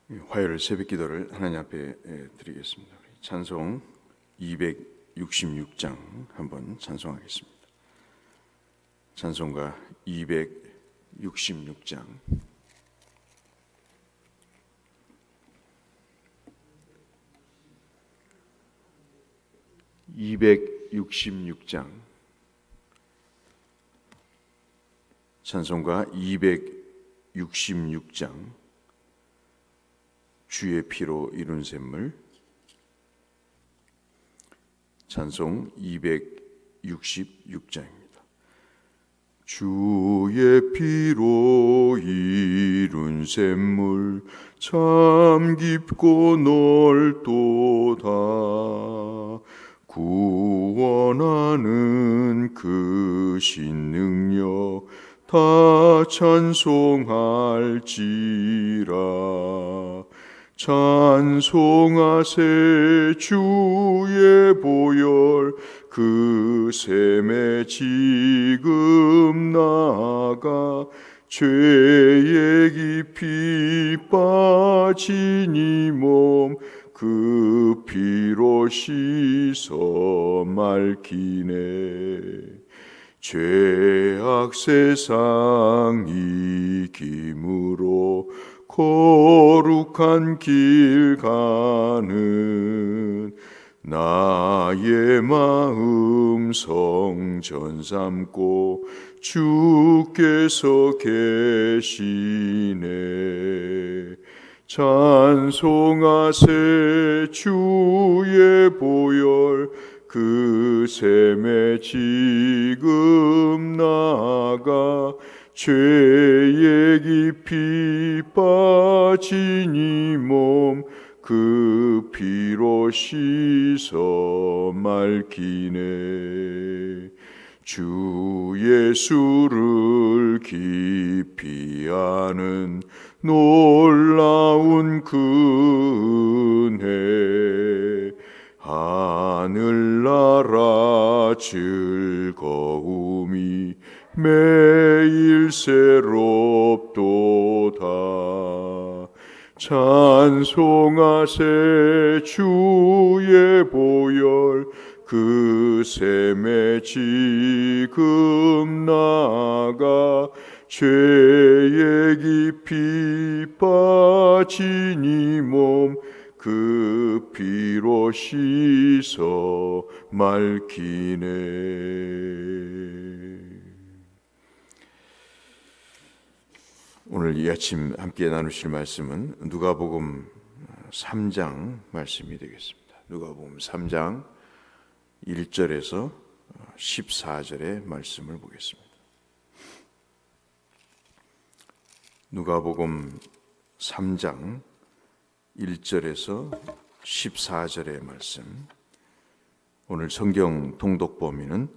화요일 새벽 기도를 하나님 앞에 드리겠습니다. 찬송 266장 한번 찬송하겠습니다. 찬송가 266장. 찬송가 266장. 주의 피로 이룬 샘물. 찬송 266장입니다. 주의 피로 이룬 샘물 참 깊고 넓도다. 구원하는 그 신능력 다 찬송할지라. 찬송하세 주의 보혈 그 샘에 지금 나아가 죄에 깊이 빠진 이 몸 그 피로 씻어 맑히네. 죄악 세상 이김으로 거룩한 길 가는 나의 마음 성전 삼고 주께서 계시네. 찬송하세 주의 보혈 그 샘에 지금 나아가 죄에 깊이 빠진 이 몸 그 피로 씻어 맑히네. 주 예수를 깊이 아는 놀라운 그 은혜 하늘나라 즐거움이 매일 새롭도다. 찬송하세 주의 보혈 그 샘에 지금 나아가 죄에 깊이 빠진 이 몸 그 피로 씻어 맑히네. 오늘 이 아침 함께 나누실 말씀은 누가복음 3장 말씀이 되겠습니다. 누가복음 3장 1절에서 14절의 말씀을 보겠습니다. 누가복음 3장 1절에서 14절의 말씀. 오늘 성경 통독 범위는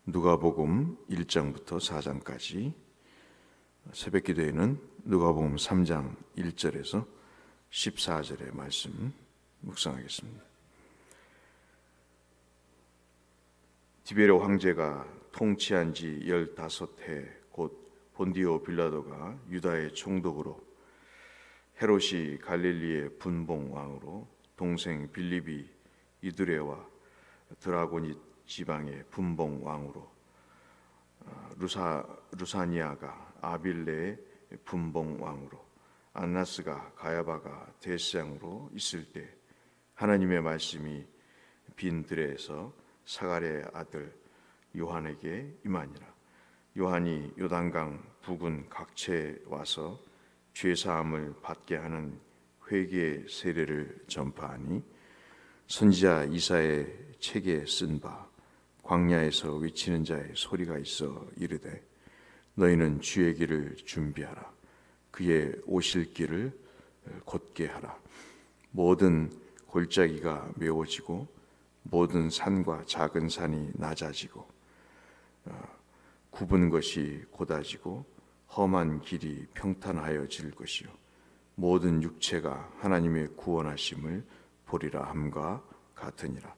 누가복음 1장부터 4장까지, 새벽 기도에는 누가복음 3장 1절에서 14절의 말씀 묵상하겠습니다. 디베레 황제가 통치한 지 15해 곧 본디오 빌라도가 유다의 총독으로, 헤롯이 갈릴리의 분봉왕으로, 동생 빌립이 이두레와 드라고니 지방의 분봉왕으로, 루사니아가 아빌레의 분봉왕으로, 안나스가 가야바가 대제사장으로 있을 때 하나님의 말씀이 빈 들에서 사가랴의 아들 요한에게 임하니라. 요한이 요단강 북은 각처에 와서 죄사함을 받게 하는 회개의 세례를 전파하니, 선지자 이사야의 책에 쓴 바 광야에서 외치는 자의 소리가 있어 이르되 너희는 주의 길을 준비하라. 그의 오실 길을 곧게 하라. 모든 골짜기가 메워지고 모든 산과 작은 산이 낮아지고 굽은 것이 곧아지고 험한 길이 평탄하여질 것이요 모든 육체가 하나님의 구원하심을 보리라 함과 같으니라.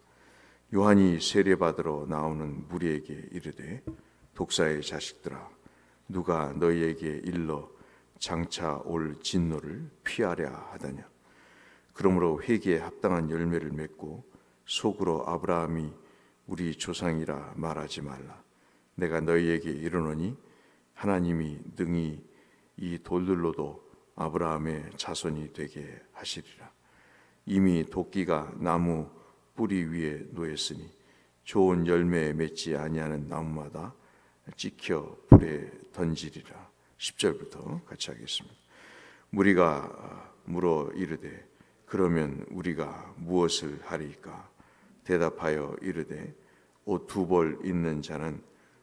요한이 세례받으러 나오는 무리에게 이르되 독사의 자식들아, 누가 너희에게 일러 장차 올 진노를 피하려 하다냐. 그러므로 회개에 합당한 열매를 맺고 속으로 아브라함이 우리 조상이라 말하지 말라. 내가 너희에게 이르노니 하나님이 능히 이 돌들로도 아브라함의 자손이 되게 하시리라. 이미 도끼가 나무 뿌리 위에 놓였으니 좋은 열매 맺지 아니하는 나무마다 찍혀 불에 던지리라. 10절부터 같이 하겠습니다. 무리가 물어 이르되 그러면 우리가 무엇을 하리까? 대답하여 이르되 옷 2벌 있는 자는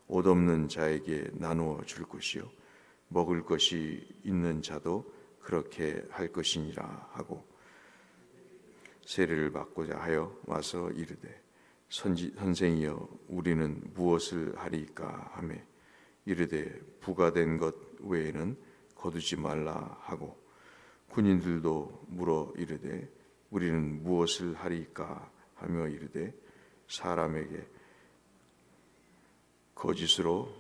옷 없는 자에게 나누어 줄 것이요 먹을 것이 있는 자도 그렇게 할 것이니라 하고 세례를 받고자 하여 와서 이르되 선생이여 우리는 무엇을 하리까 하며 이르되 부과된 것 외에는 거두지 말라 하고 군인들도 물어 이르되 우리는 무엇을 하리까 하며 이르되 사람에게 거짓으로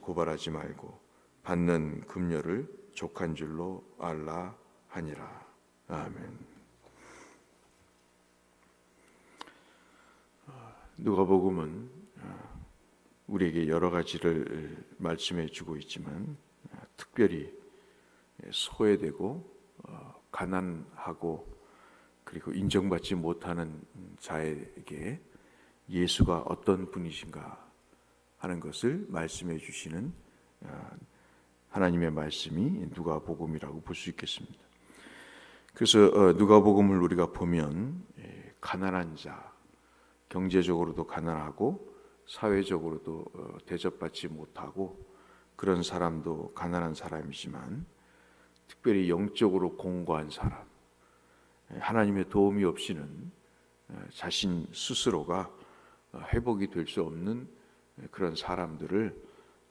고발하지 말고 받는 금료를 족한 줄로 알라 하니라. 아멘. 누가복음은 우리에게 여러 가지를 말씀해 주고 있지만 특별히 소외되고 가난하고 그리고 인정받지 못하는 자에게 예수가 어떤 분이신가 하는 것을 말씀해 주시는 하나님의 말씀이 누가복음이라고 볼 수 있겠습니다. 그래서 누가복음을 우리가 보면 가난한 자, 경제적으로도 가난하고 사회적으로도 대접받지 못하고 그런 사람도 가난한 사람이지만 특별히 영적으로 공고한 사람, 하나님의 도움이 없이는 자신 스스로가 회복이 될 수 없는 그런 사람들을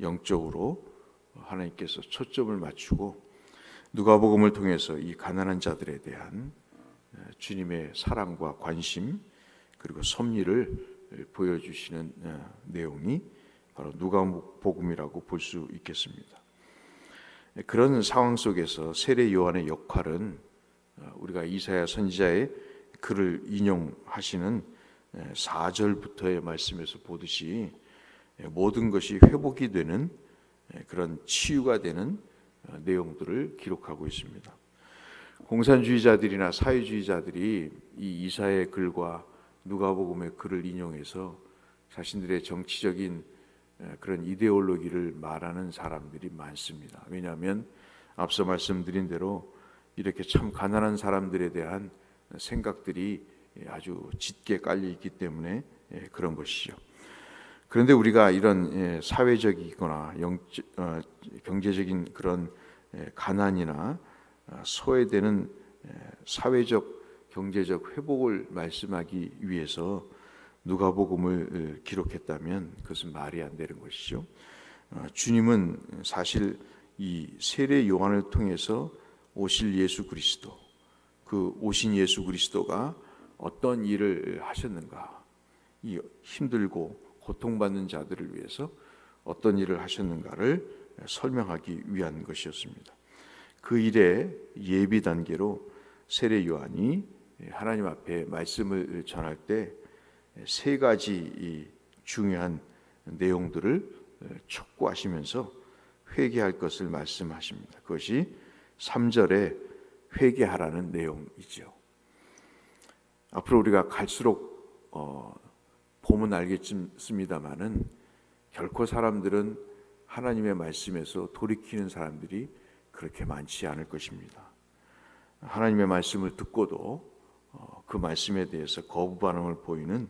영적으로 하나님께서 초점을 맞추고 누가복음을 통해서 이 가난한 자들에 대한 주님의 사랑과 관심 그리고 섭리를 보여주시는 내용이 바로 누가복음이라고 볼 수 있겠습니다. 그런 상황 속에서 세례 요한의 역할은 우리가 이사야 선지자의 글을 인용하시는 4절부터의 말씀에서 보듯이 모든 것이 회복이 되는 그런 치유가 되는 내용들을 기록하고 있습니다. 공산주의자들이나 사회주의자들이 이 이사야의 글과 누가복음의 글을 인용해서 자신들의 정치적인 그런 이데올로기를 말하는 사람들이 많습니다. 왜냐하면 앞서 말씀드린 대로 이렇게 참 가난한 사람들에 대한 생각들이 아주 짙게 깔려 있기 때문에 그런 것이죠. 그런데 우리가 이런 사회적이거나 경제적인 그런 가난이나 소외되는 사회적 경제적 회복을 말씀하기 위해서 누가복음을 기록했다면 그것은 말이 안 되는 것이죠. 주님은 사실 이 세례 요한을 통해서 오실 예수 그리스도, 그 오신 예수 그리스도가 어떤 일을 하셨는가, 이 힘들고 고통받는 자들을 위해서 어떤 일을 하셨는가를 설명하기 위한 것이었습니다. 그 일의 예비 단계로 세례 요한이 하나님 앞에 말씀을 전할 때 세 가지 중요한 내용들을 촉구하시면서 회개할 것을 말씀하십니다. 그것이 3절에 회개하라는 내용이죠. 앞으로 우리가 갈수록 보면 알겠습니다만은 결코 사람들은 하나님의 말씀에서 돌이키는 사람들이 그렇게 많지 않을 것입니다. 하나님의 말씀을 듣고도 그 말씀에 대해서 거부 반응을 보이는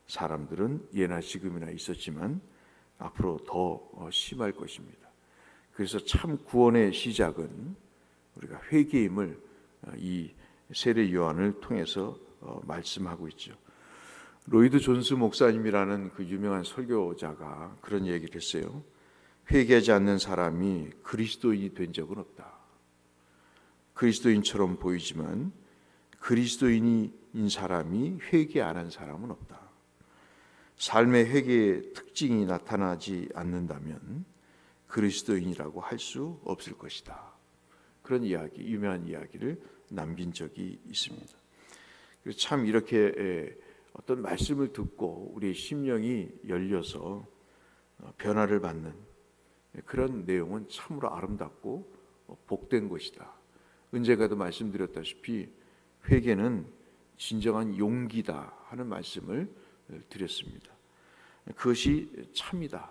사람들은 예나 지금이나 있었지만 앞으로 더 심할 것입니다. 그래서 참 구원의 시작은 우리가 회개임을 이 세례 요한을 통해서 말씀하고 있죠. 로이드 존스 목사님이라는 그 유명한 설교자가 그런 얘기를 했어요. 회개하지 않는 사람이 그리스도인이 된 적은 없다. 그리스도인처럼 보이지만 그리스도인인 사람이 회개 안 한 사람은 없다. 삶의 회개의 특징이 나타나지 않는다면 그리스도인이라고 할 수 없을 것이다. 그런 이야기, 유명한 이야기를 남긴 적이 있습니다. 그래서 참 이렇게 어떤 말씀을 듣고 우리의 심령이 열려서 변화를 받는 그런 내용은 참으로 아름답고 복된 것이다. 언젠가도 말씀드렸다시피 회개는 진정한 용기다 하는 말씀을 드렸습니다. 그것이 참이다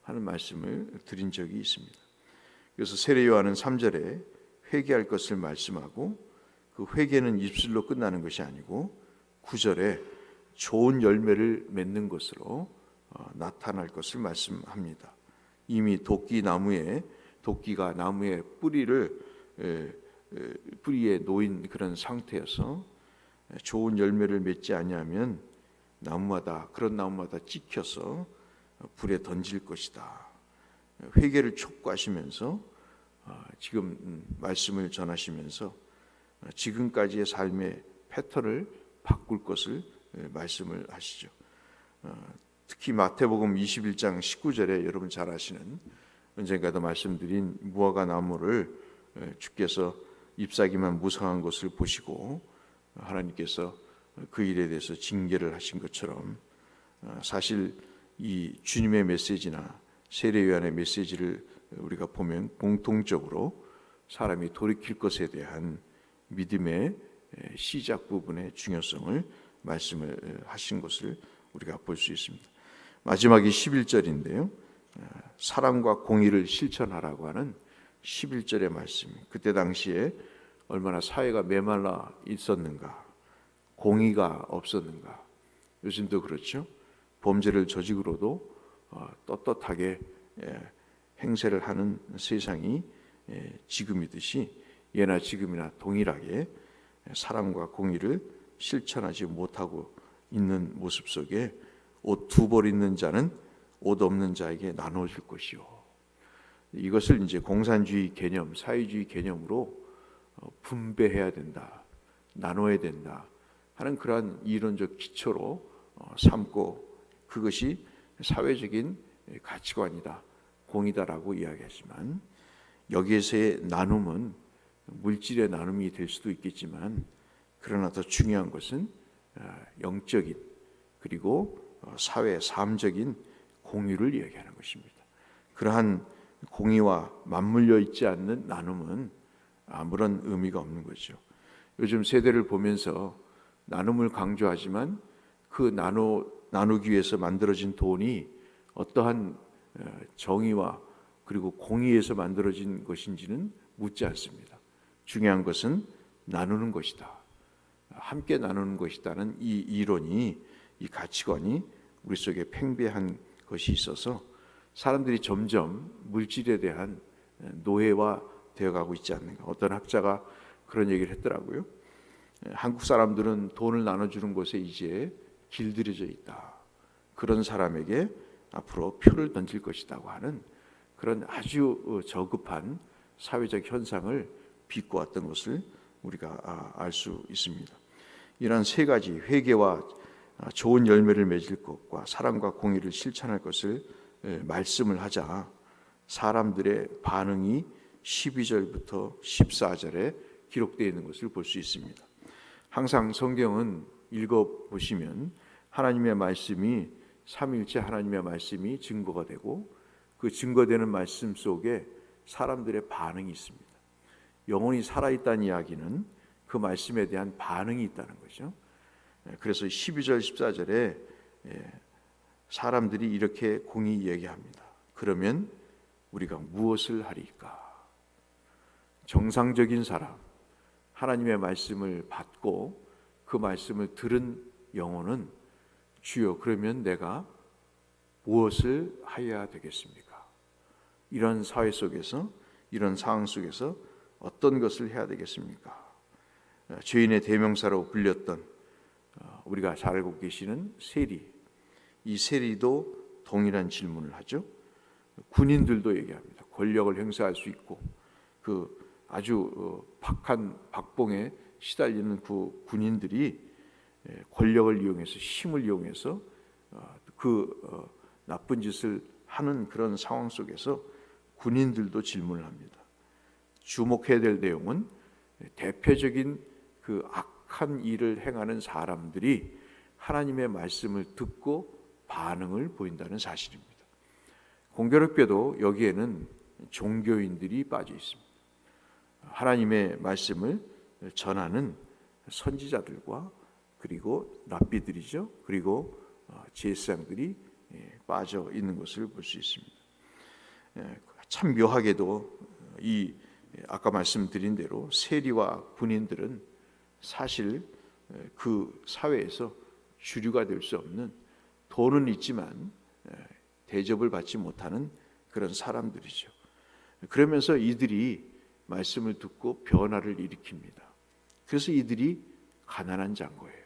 하는 말씀을 드린 적이 있습니다. 그래서 세례 요한은 3절에 회개할 것을 말씀하고 그 회개는 입술로 끝나는 것이 아니고 9절에 좋은 열매를 맺는 것으로 나타날 것을 말씀합니다. 이미 도끼가 나무의 뿌리에 놓인 그런 상태여서 좋은 열매를 맺지 아니하면 그런 나무마다 찍혀서 불에 던질 것이다. 회개를 촉구하시면서 지금 말씀을 전하시면서 지금까지의 삶의 패턴을 바꿀 것을 말씀을 하시죠. 특히 마태복음 21장 19절에 여러분 잘 아시는 언젠가도 말씀드린 무화과 나무를 주께서 잎사귀만 무성한 것을 보시고 하나님께서 그 일에 대해서 징계를 하신 것처럼 사실 이 주님의 메시지나 세례 요한의 메시지를 우리가 보면 공통적으로 사람이 돌이킬 것에 대한 믿음의 시작 부분의 중요성을 말씀을 하신 것을 우리가 볼 수 있습니다. 마지막이 11절인데요. 사랑과 공의를 실천하라고 하는 11절의 말씀. 그때 당시에 얼마나 사회가 메말라 있었는가, 공의가 없었는가. 요즘도 그렇죠. 범죄를 저지르고도 떳떳하게 행세를 하는 세상이 지금이듯이 예나 지금이나 동일하게 사랑과 공의를 실천하지 못하고 있는 모습 속에 옷 두 벌 있는 자는 옷 없는 자에게 나눠줄 것이요. 이것을 이제 공산주의 개념, 사회주의 개념으로 분배해야 된다, 나눠야 된다 하는 그러한 이론적 기초로 삼고 그것이 사회적인 가치관이다, 공이다라고 이야기하지만 여기에서의 나눔은 물질의 나눔이 될 수도 있겠지만 그러나 더 중요한 것은 영적인 그리고 사회 삶적인 공유를 이야기하는 것입니다. 그러한 공의와 맞물려 있지 않는 나눔은 아무런 의미가 없는 거죠. 요즘 세대를 보면서 나눔을 강조하지만 그 나누기 위해서 만들어진 돈이 어떠한 정의와 그리고 공의에서 만들어진 것인지는 묻지 않습니다. 중요한 것은 나누는 것이다, 함께 나누는 것이다는 이 이론이, 이 가치관이 우리 속에 팽배한 것이 있어서 사람들이 점점 물질에 대한 노예화 되어가고 있지 않는가. 어떤 학자가 그런 얘기를 했더라고요. 한국 사람들은 돈을 나눠주는 것에 이제 길들여져 있다. 그런 사람에게 앞으로 표를 던질 것이라고 하는 그런 아주 저급한 사회적 현상을 비꼬았던 것을 우리가 알 수 있습니다. 이러한 세 가지 회개와 좋은 열매를 맺을 것과 사랑과 공의를 실천할 것을 말씀을 하자 사람들의 반응이 12절부터 14절에 기록되어 있는 것을 볼 수 있습니다. 항상 성경은 읽어보시면 하나님의 말씀이 삼위일체 하나님의 말씀이 증거가 되고 그 증거되는 말씀 속에 사람들의 반응이 있습니다. 영혼이 살아있다는 이야기는 그 말씀에 대한 반응이 있다는 거죠. 그래서 12절 14절에 사람들이 이렇게 공의 이야기합니다. 그러면 우리가 무엇을 하리까? 정상적인 사람, 하나님의 말씀을 받고 그 말씀을 들은 영혼은 주여 그러면 내가 무엇을 하여야 되겠습니까? 이런 사회 속에서, 이런 상황 속에서 어떤 것을 해야 되겠습니까? 죄인의 대명사로 불렸던 우리가 잘 알고 계시는 세리, 이 세리도 동일한 질문을 하죠. 군인들도 얘기합니다. 권력을 행사할 수 있고 그 아주 박한 박봉에 시달리는 그 군인들이 권력을 이용해서, 힘을 이용해서 그 나쁜 짓을 하는 그런 상황 속에서 군인들도 질문을 합니다. 주목해야 될 내용은 대표적인 그 악한 일을 행하는 사람들이 하나님의 말씀을 듣고 반응을 보인다는 사실입니다. 공교롭게도 여기에는 종교인들이 빠져 있습니다. 하나님의 말씀을 전하는 선지자들과 그리고 랍비들이죠. 그리고 제사장들이 빠져 있는 것을 볼 수 있습니다. 참 묘하게도 이 아까 말씀드린 대로 세리와 군인들은 사실 그 사회에서 주류가 될 수 없는, 돈은 있지만 대접을 받지 못하는 그런 사람들이죠. 그러면서 이들이 말씀을 듣고 변화를 일으킵니다. 그래서 이들이 가난한 자인 거예요.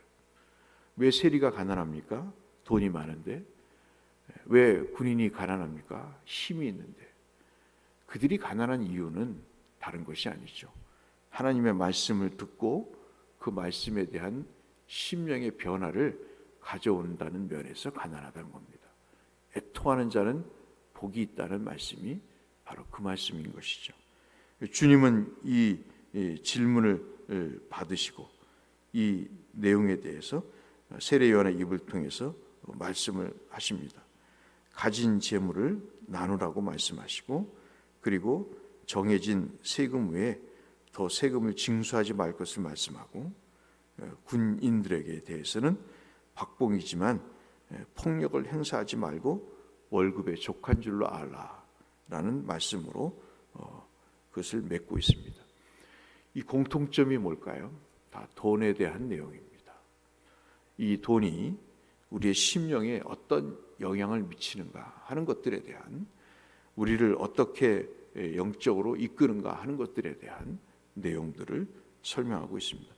왜 세리가 가난합니까? 돈이 많은데. 왜 군인이 가난합니까? 힘이 있는데. 그들이 가난한 이유는 다른 것이 아니죠. 하나님의 말씀을 듣고 그 말씀에 대한 심령의 변화를 가져온다는 면에서 가난하다는 겁니다. 애통하는 자는 복이 있다는 말씀이 바로 그 말씀인 것이죠. 주님은 이 질문을 받으시고 이 내용에 대해서 세례 요한의 입을 통해서 말씀을 하십니다. 가진 재물을 나누라고 말씀하시고, 그리고 정해진 세금 외에 더 세금을 징수하지 말 것을 말씀하고, 군인들에게 대해서는 박봉이지만 폭력을 행사하지 말고 월급에 족한 줄로 알라라는 말씀으로 그것을 맺고 있습니다. 이 공통점이 뭘까요? 다 돈에 대한 내용입니다. 이 돈이 우리의 심령에 어떤 영향을 미치는가 하는 것들에 대한, 우리를 어떻게 영적으로 이끄는가 하는 것들에 대한 내용들을 설명하고 있습니다.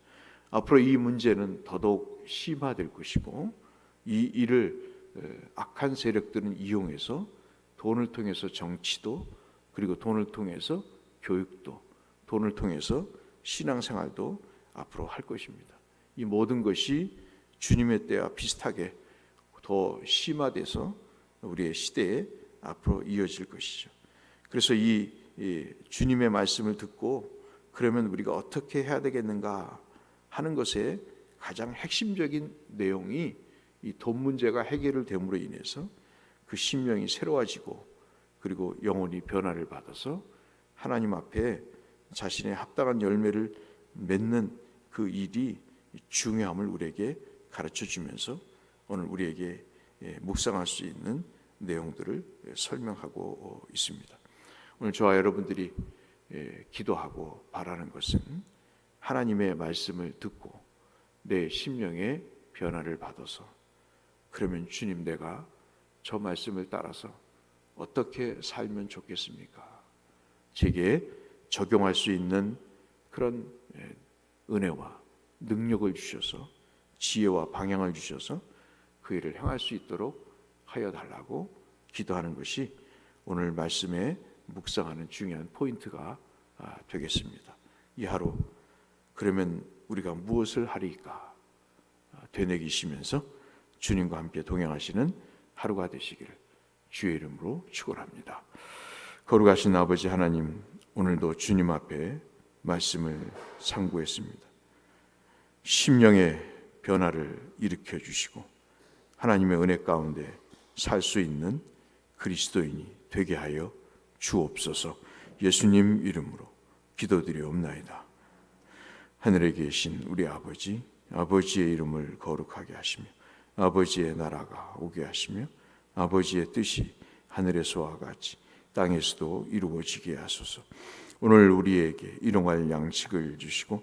앞으로 이 문제는 더더욱 심화될 것이고, 이 일을 악한 세력들은 이용해서 돈을 통해서 정치도, 그리고 돈을 통해서 교육도, 돈을 통해서 신앙생활도 앞으로 할 것입니다. 이 모든 것이 주님의 때와 비슷하게 더 심화돼서 우리의 시대에 앞으로 이어질 것이죠. 그래서 이 주님의 말씀을 듣고 그러면 우리가 어떻게 해야 되겠는가 하는 것에 가장 핵심적인 내용이 이 돈 문제가 해결을 됨으로 인해서 그 심령이 새로워지고, 그리고 영혼이 변화를 받아서 하나님 앞에 자신의 합당한 열매를 맺는 그 일이 중요함을 우리에게 가르쳐 주면서 오늘 우리에게 묵상할 수 있는 내용들을 설명하고 있습니다. 오늘 저와 여러분들이 기도하고 바라는 것은 하나님의 말씀을 듣고 내 심령의 변화를 받아서, 그러면 주님, 내가 저 말씀을 따라서 어떻게 살면 좋겠습니까? 제게 적용할 수 있는 그런 은혜와 능력을 주셔서, 지혜와 방향을 주셔서 그 일을 행할 수 있도록 하여 달라고 기도하는 것이 오늘 말씀에 묵상하는 중요한 포인트가 되겠습니다. 이 하루 그러면 우리가 무엇을 하리까 되뇌기시면서 주님과 함께 동행하시는 하루가 되시기를 주의 이름으로 축원합니다. 거룩하신 아버지 하나님, 오늘도 주님 앞에 말씀을 상고했습니다. 심령의 변화를 일으켜 주시고 하나님의 은혜 가운데 살 수 있는 그리스도인이 되게 하여 주옵소서. 예수님 이름으로 기도드리옵나이다. 하늘에 계신 우리 아버지, 아버지의 이름을 거룩하게 하시며 아버지의 나라가 오게 하시며 아버지의 뜻이 하늘에서와 같이 땅에서도 이루어지게 하소서. 오늘 우리에게 일용할 양식을 주시고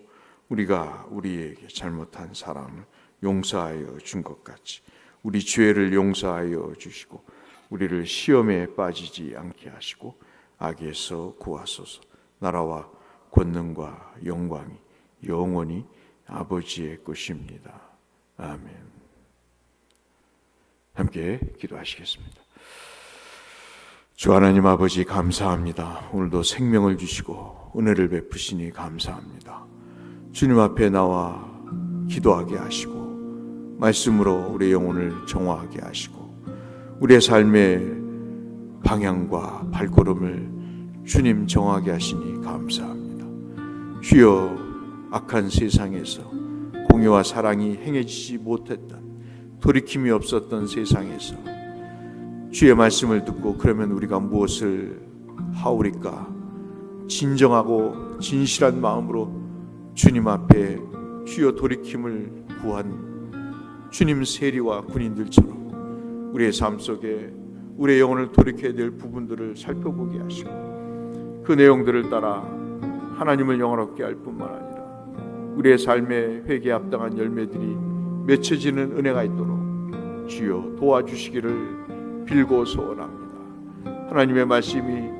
우리가 우리에게 잘못한 사람을 용서하여 준 것 같이 우리 죄를 용서하여 주시고 우리를 시험에 빠지지 않게 하시고 악에서 구하소서. 나라와 권능과 영광이 영원히 아버지의 것입니다. 아멘. 함께 기도하시겠습니다. 주 하나님 아버지, 감사합니다. 오늘도 생명을 주시고 은혜를 베푸시니 감사합니다. 주님 앞에 나와 기도하게 하시고 말씀으로 우리의 영혼을 정화하게 하시고 우리의 삶의 방향과 발걸음을 주님 정하게 하시니 감사합니다. 주여, 악한 세상에서 공의와 사랑이 행해지지 못했던, 돌이킴이 없었던 세상에서 주의 말씀을 듣고 그러면 우리가 무엇을 하오리까? 진정하고 진실한 마음으로 주님 앞에 주여 돌이킴을 구한 주님 세리와 군인들처럼 우리의 삶 속에 우리의 영혼을 돌이켜야 될 부분들을 살펴보게 하시고 그 내용들을 따라 하나님을 영원롭게 할 뿐만 아니라 우리의 삶의 회개에 합당한 열매들이 맺혀지는 은혜가 있도록 주여 도와주시기를 빌고 소원합니다. 하나님의 말씀이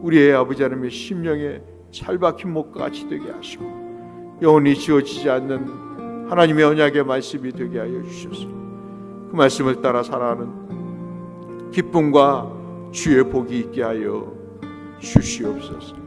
우리의 아버지 하나님의 심령에 찰박힌 목과 같이 되게 하시고 영원히 지워지지 않는 하나님의 언약의 말씀이 되게 하여 주셔서 그 말씀을 따라 살아가는 기쁨과 주의 복이 있게 하여 주시옵소서.